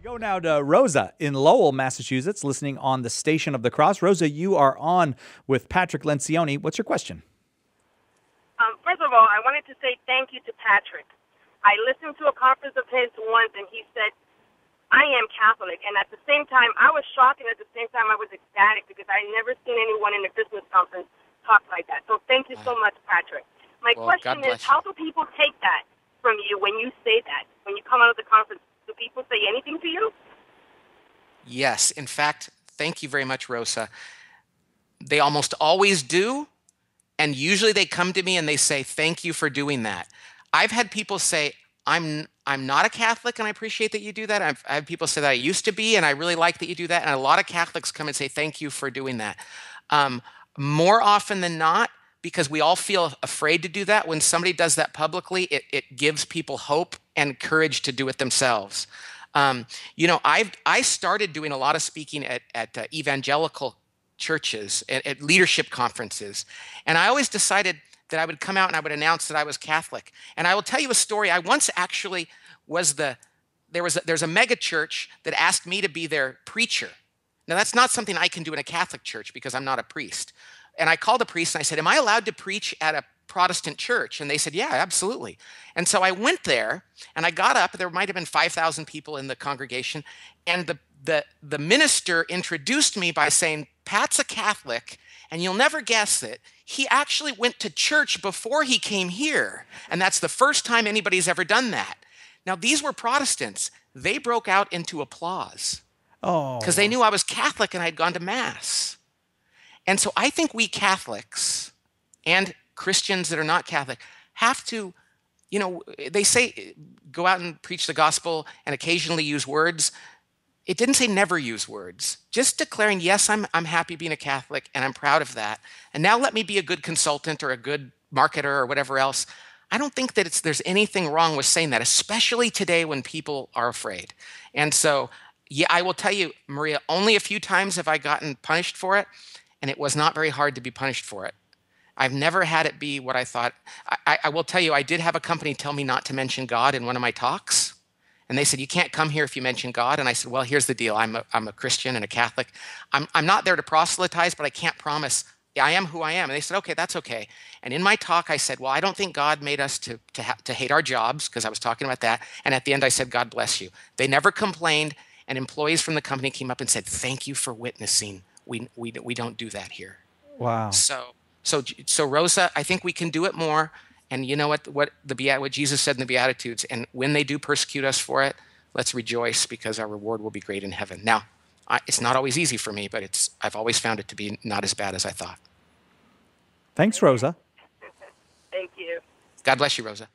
Go now to Rosa in Lowell, Massachusetts, listening on the Station of the Cross. Rosa, you are on with Patrick Lencioni. What's your question? First of all, I wanted to say thank you to Patrick. I listened to a conference of his once, and he said, I am Catholic. And at the same time, I was shocked, and at the same time, I was ecstatic because I never seen anyone in a Christmas conference talk like that. So thank you so much, Patrick. My question is, how do people take that from you when you say that? When you come out of the conference, do people say anything to you? Yes. In fact, thank you very much, Rosa. They almost always do. And usually they come to me and they say, thank you for doing that. I've had people say, I'm not a Catholic and I appreciate that you do that. I've had people say that I used to be and I really like that you do that. And a lot of Catholics come and say, thank you for doing that. More often than not, because we all feel afraid to do that, when somebody does that publicly, it gives people hope and courage to do it themselves. I started doing a lot of speaking at evangelical churches, at leadership conferences. And I always decided that I would come out and I would announce that I was Catholic. And I will tell you a story. I once actually there's a mega church that asked me to be their preacher. Now, that's not something I can do in a Catholic church because I'm not a priest. And I called the priest and I said, am I allowed to preach at a Protestant church? And they said, yeah, absolutely. And so I went there and I got up. There might have been 5,000 people in the congregation. And the minister introduced me by saying, Pat's a Catholic, and you'll never guess it. He actually went to church before he came here. And that's the first time anybody's ever done that. Now, these were Protestants. They broke out into applause because they knew I was Catholic and I'd gone to Mass. And so I think we Catholics and Christians that are not Catholic have to, they say go out and preach the gospel and occasionally use words. It didn't say never use words. Just declaring, yes, I'm happy being a Catholic and I'm proud of that. And now let me be a good consultant or a good marketer or whatever else. I don't think that there's anything wrong with saying that, especially today when people are afraid. And so, yeah, I will tell you, Maria, only a few times have I gotten punished for it, and it was not very hard to be punished for it. I've never had it be what I thought. I will tell you, I did have a company tell me not to mention God in one of my talks. And they said, you can't come here if you mention God. And I said, well, here's the deal. I'm a Christian and a Catholic. I'm not there to proselytize, but I can't promise I am who I am. And they said, okay, that's okay. And in my talk, I said, well, I don't think God made us to hate our jobs, because I was talking about that. And at the end, I said, God bless you. They never complained. And employees from the company came up and said, thank you for witnessing. We don't do that here. Wow. So Rosa, I think we can do it more. And you know what Jesus said in the Beatitudes, and when they do persecute us for it, let's rejoice because our reward will be great in heaven. Now, it's not always easy for me, but I've always found it to be not as bad as I thought. Thanks, Rosa. Thank you. God bless you, Rosa.